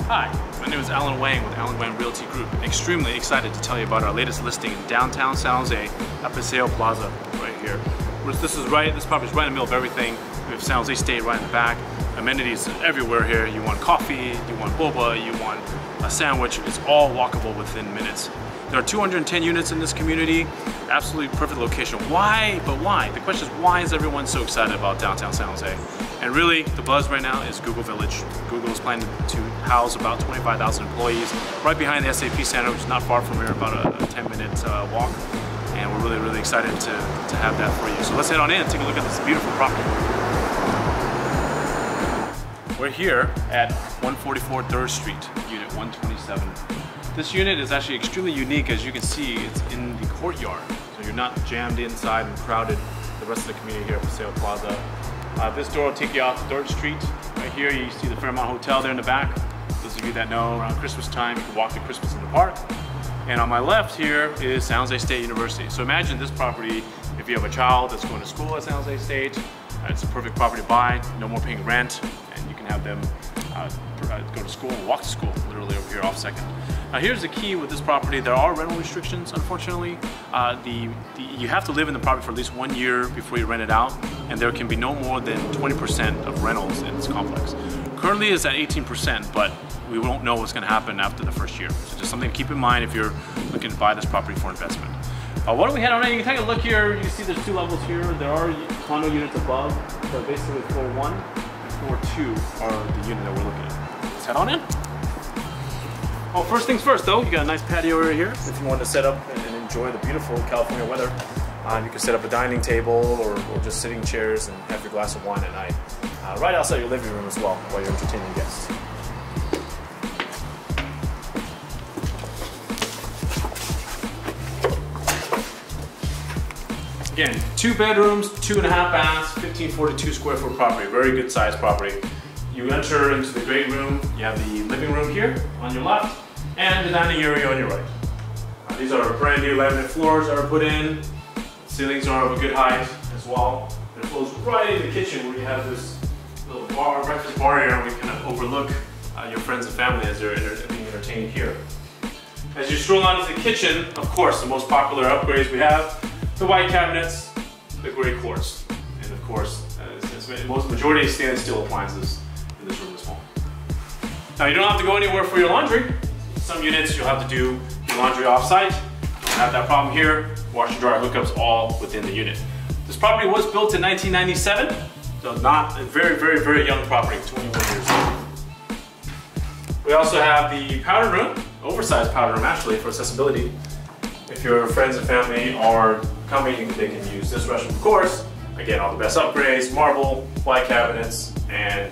Hi, my name is Alan Wang with Alan Wang Realty Group. Extremely excited to tell you about our latest listing in downtown San Jose at Paseo Plaza right here. This property is right in the middle of everything. We have San Jose State right in the back. Amenities everywhere here. You want coffee, you want boba, you want a sandwich. It's all walkable within minutes. There are 210 units in this community. Absolutely perfect location. Why? But why? The question is, why is everyone so excited about downtown San Jose? And really, the buzz right now is Google Village. Google is planning to house about 25,000 employees right behind the SAP Center, which is not far from here, about a 10-minute walk. And we're really, really excited to have that for you. So let's head on in and take a look at this beautiful property. We're here at 144 3rd Street, Unit 127. This unit is actually extremely unique. As you can see, it's in the courtyard. So you're not jammed inside and crowded the rest of the community here at Paseo Plaza. This door will take you out to 3rd Street. Right here you see the Fairmont Hotel there in the back. Those of you that know, around Christmas time, you can walk to Christmas in the Park. And on my left here is San Jose State University. So imagine this property, if you have a child that's going to school at San Jose State, it's a perfect property to buy, no more paying rent, and you can have them go to school, walk to school, literally over here off Second. Now here's the key with this property. There are rental restrictions, unfortunately. You have to live in the property for at least 1 year before you rent it out, and there can be no more than 20% of rentals in this complex. Currently it's at 18%, but we won't know what's going to happen after the first year. So just something to keep in mind if you're looking to buy this property for investment. Why don't we head on in? You can take a look here. You can see there's 2 levels here. There are condo units above. So basically floor 1 and floor 2 are the unit that we're looking at. Let's head on in. Well, first things first though, you got a nice patio area here. If you want to set up and enjoy the beautiful California weather, you can set up a dining table or just sitting chairs and have your glass of wine at night. Right outside your living room as well while you're entertaining guests. Again, 2 bedrooms, 2.5 baths, 1542 square foot property, very good sized property. You enter into the great room, you have the living room here on your left, and the dining area on your right. These are brand new laminate floors that are put in. Ceilings are of a good height as well. It flows right into the kitchen where you have this little breakfast bar area where you kind of overlook your friends and family as they're being entertained here. As you stroll onto the kitchen, of course, the most popular upgrades we have, the white cabinets, the gray quartz, and of course, most majority of stainless steel appliances in this room as well. Now you don't have to go anywhere for your laundry. Some units you'll have to do your laundry off-site. Don't have that problem here. Washer and dryer hookups all within the unit. This property was built in 1997, so not a very, very, very young property, 21 years old. We also have the powder room, oversized powder room actually for accessibility. If your friends and family are coming, they can use this restroom, of course. Again, all the best upgrades, marble, white cabinets, and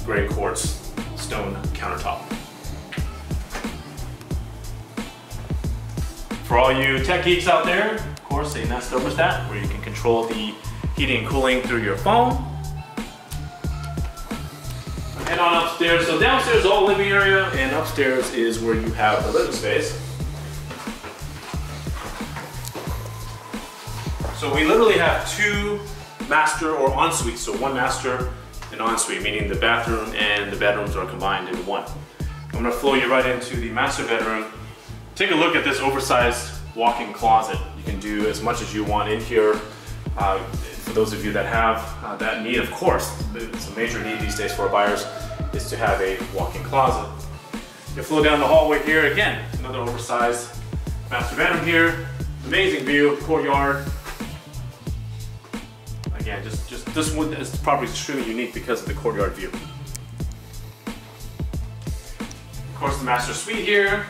gray quartz stone countertop. For all you tech geeks out there, of course, a Nest thermostat where you can control the heating and cooling through your phone. Head on upstairs. So downstairs is all living area, and upstairs is where you have the living space. So we literally have 2 master or ensuite, so 1 master and ensuite, meaning the bathroom and the bedrooms are combined in 1. I'm going to flow you right into the master bedroom. Take a look at this oversized walk-in closet. You can do as much as you want in here. For those of you that have that need, of course, it's a major need these days for our buyers, is to have a walk-in closet. You flow down the hallway here, again, another oversized master bedroom here. Amazing view, courtyard. Again, this property is extremely unique because of the courtyard view. Of course, the master suite here.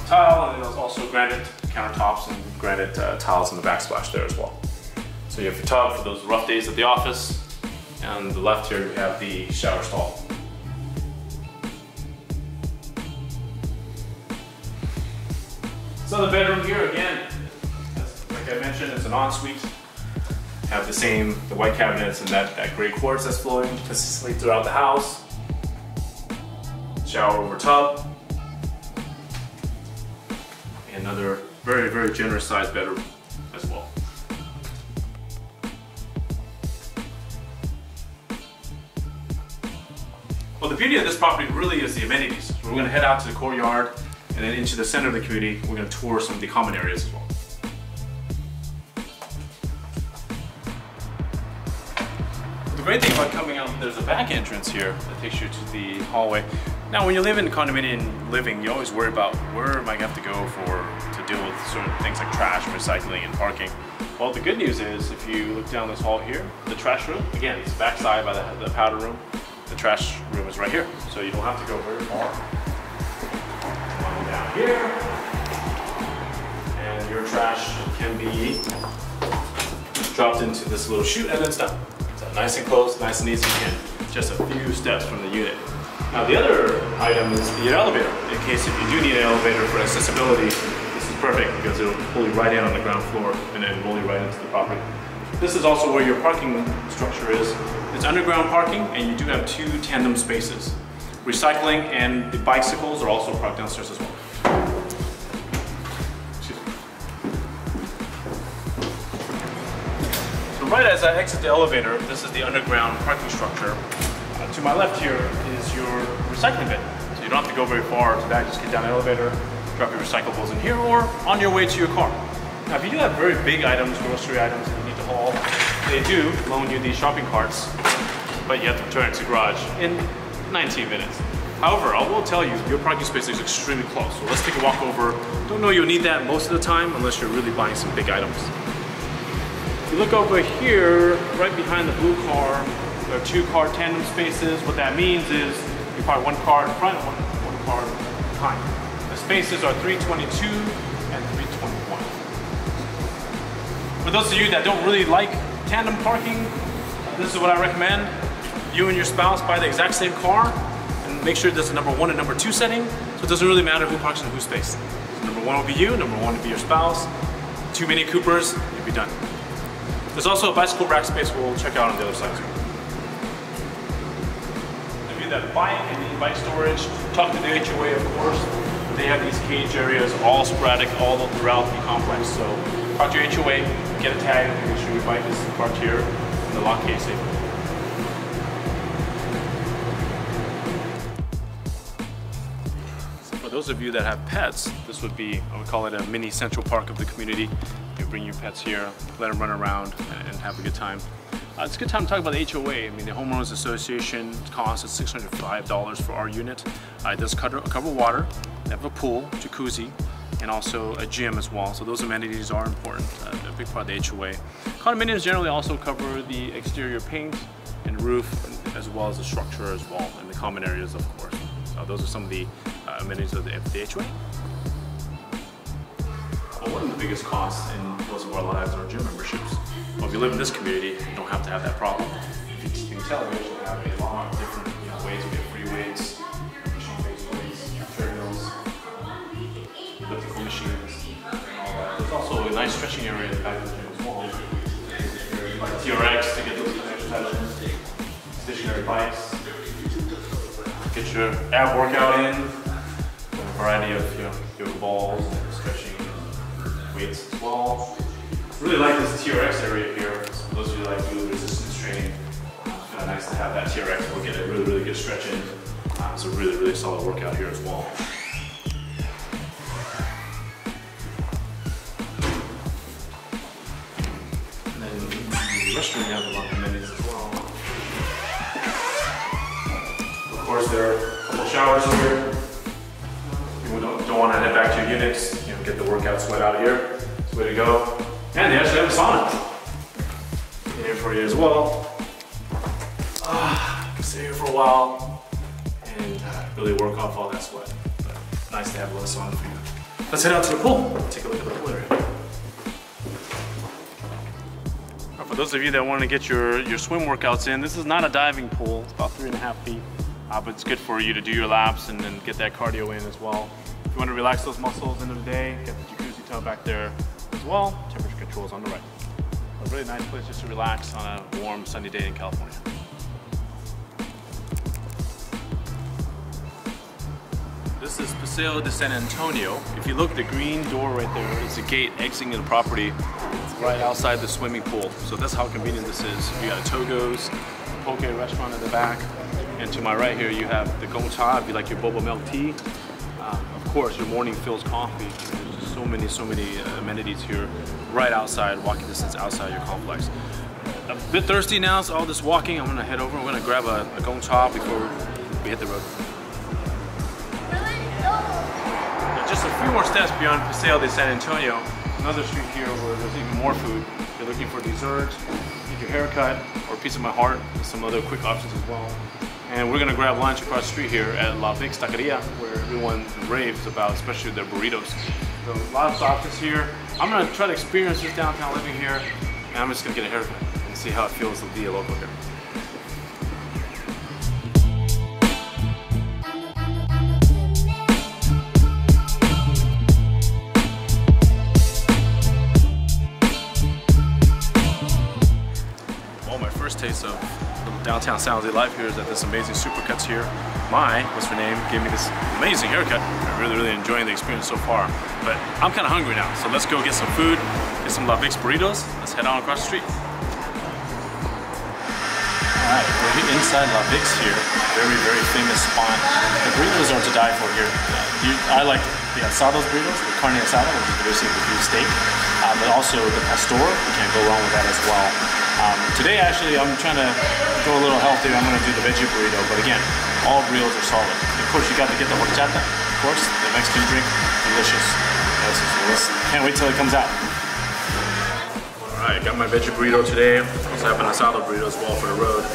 Tile, and there's also granite countertops and granite tiles in the backsplash there as well. So you have your tub for those rough days at the office, and on the left here we have the shower stall. So the bedroom here again, like I mentioned, it's an ensuite. Have the white cabinets and that gray quartz that's flowing consistently throughout the house. Shower over tub. Another very, very generous sized bedroom as well. Well, the beauty of this property really is the amenities. We're going to head out to the courtyard and then into the center of the community. We're going to tour some of the common areas as well. The great thing about coming out, there's a back entrance here that takes you to the hallway. Now, when you live in condominium living, you always worry about where am I going to have to go to deal with certain things like trash, recycling, and parking. Well, the good news is if you look down this hall here, the trash room, again, it's backside by the powder room. The trash room is right here, so you don't have to go very far. Come on down here, and your trash can be dropped into this little chute and then it's done. So nice and close, nice and easy, again, just a few steps from the unit. Now the other item is the elevator. In case if you do need an elevator for accessibility, this is perfect because it'll pull you right in on the ground floor and then roll you right into the property. This is also where your parking structure is. It's underground parking and you do have 2 tandem spaces. Recycling and the bicycles are also parked downstairs as well. So right as I exit the elevator, this is the underground parking structure. To my left here is your recycling bin. So you don't have to go very far to that, just get down the elevator, drop your recyclables in here or on your way to your car. Now if you do have very big items, grocery items that you need to haul, they do loan you these shopping carts, but you have to return it to the garage in 19 minutes. However, I will tell you, your parking space is extremely close. So let's take a walk over. Don't know you'll need that most of the time unless you're really buying some big items. If you look over here, right behind the blue car, there are 2 car tandem spaces. What that means is you park 1 car in front and one car behind. The spaces are 322 and 321. For those of you that don't really like tandem parking, this is what I recommend. You and your spouse buy the exact same car and make sure there's a number 1 and number 2 setting, so it doesn't really matter who parks in whose space. So number 1 will be you, number 1 will be your spouse. Too many Coopers, you'll be done. There's also a bicycle rack space we'll check out on the other side as well. If you have bike and need bike storage, talk to the HOA of course. They have these cage areas all sporadic all throughout the complex. So talk to your HOA, get a tag, and make sure your bike is parked here in the lock casing. So for those of you that have pets, this would be, I would call it a mini central park of the community. You bring your pets here, let them run around and have a good time. It's a good time to talk about the HOA. I mean, the Homeowners Association costs us $605 for our unit. It does cover water. They have a pool, jacuzzi, and also a gym as well. So those amenities are important, a big part of the HOA. Condominiums generally also cover the exterior paint and roof, as well as the structure as well, and the common areas, of course. So those are some of the amenities of the HOA. Well, one of the biggest costs in most of our lives are gym memberships. Well, if you live in this community, you don't have to have that problem. You can tell we actually have a lot of different ways. We have free weights, machine-based weights, treadmills, elliptical machines, and all that. There's also a nice stretching area in the back of the gym as well. Like TRX to get those exercises, stationary bikes, get your ab workout in, a variety of yoga balls, stretching, weights as well. Really like this TRX area here. So for those of you that like do resistance training, it's kind of nice to have that TRX. We'll get a really good stretch in. It's a really solid workout here as well. And then in the restroom, you have a lot of amenities as well. Of course, there are a couple showers here. People don't want to head back to your units, get the workout sweat out here. It's the way to go. And they actually have a sauna in here for you as well. You can stay here for a while and really work off all that sweat. But nice to have a little sauna for you. Let's head out to the pool. Take a look at the pool area. For those of you that want to get your swim workouts in, this is not a diving pool. It's about 3.5 feet, but it's good for you to do your laps and then get that cardio in as well. If you want to relax those muscles into the day, get the jacuzzi tub back there as well. Temperature controls on the right. A really nice place just to relax on a warm, sunny day in California. This is Paseo de San Antonio. If you look, the green door right there is a gate exiting the property right outside the swimming pool. So that's how convenient this is. You got a Togo's, poke restaurant at the back. And to my right here, you have the gong cha, if you like your boba milk tea. Of course, your morning Philz coffee. There's so many amenities here, right outside, walking distance outside your complex. A bit thirsty now, so all this walking, I'm gonna head over. We're gonna grab a gong cha before we hit the road. Just a few more steps beyond Paseo de San Antonio, another street here where there's even more food. If you're looking for desserts, get your haircut, or a piece of my heart, with some other quick options as well. And we're gonna grab lunch across the street here at La Vix Taqueria, where everyone raves about, especially their burritos. So lots of options here. I'm gonna try to experience this downtown living here, and I'm just gonna get a haircut and see how it feels to be a local here. First taste of downtown San Jose life here is at this amazing Supercuts here. What's her name, gave me this amazing haircut. I'm really enjoying the experience so far. But I'm kind of hungry now, so let's go get some food, get some La Vix burritos. Let's head on across the street. Alright, we're inside La Vix here. Very famous spot. The burritos are to die for here. I like the asados burritos, the carne asada, which is basically the beef steak. But also the pastor, you can't go wrong with that as well. Today actually I'm trying to go a little healthier. I'm going to do the veggie burrito, but again, all burritos are solid. Of course, you got to get the horchata, of course, the Mexican drink, delicious. Can't wait till it comes out. Alright, got my veggie burrito today. Also have an asado burrito as well for the road.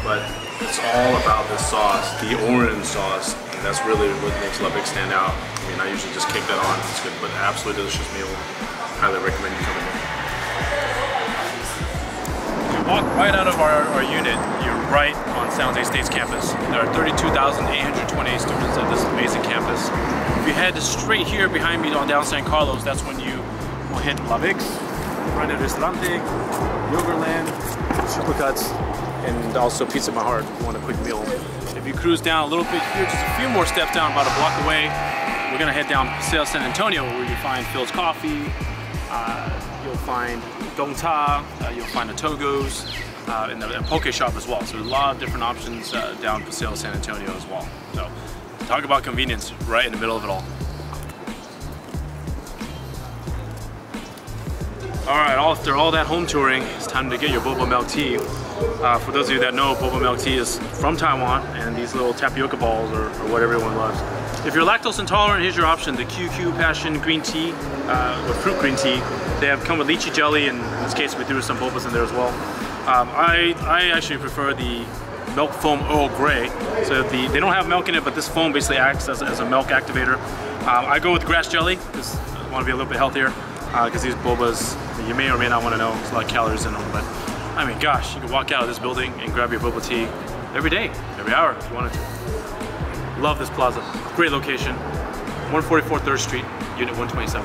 But it's all about the sauce, the orange sauce, and that's really what makes La Vix stand out. I mean, I usually just kick that on. It's good, but absolutely delicious meal. Highly recommend you coming in. Walk right out of our unit, you're right on San Jose State's campus. There are 32,828 students at this amazing campus. If you head straight here behind me on down San Carlos, that's when you will hit La Vix, Rana Restaurante, Yogurtland, Supercuts, and also Pizza My Heart if you want a quick meal. If you cruise down a little bit here, just a few more steps down, about a block away, we're gonna head down Paseo San Antonio where you find Philz Coffee, you'll find gong cha, you'll find the Togos, and the poke shop as well. So there's a lot of different options down Paseo San Antonio as well. So talk about convenience right in the middle of it all. Alright, after all that home touring, it's time to get your boba milk tea. For those of you that know, boba milk tea is from Taiwan, and these little tapioca balls are what everyone loves. If you're lactose intolerant, here's your option, the QQ Passion green tea, or fruit green tea. They have come with lychee jelly, and in this case we threw some bobas in there as well. I actually prefer the milk foam Earl Grey. So they don't have milk in it, but this foam basically acts as a milk activator. I go with grass jelly, because I want to be a little bit healthier, because these bobas, you may or may not want to know, there's a lot of calories in them, but I mean, gosh, you can walk out of this building and grab your boba tea every day, every hour if you wanted to. Love this plaza, great location, 144 3rd Street, Unit 127.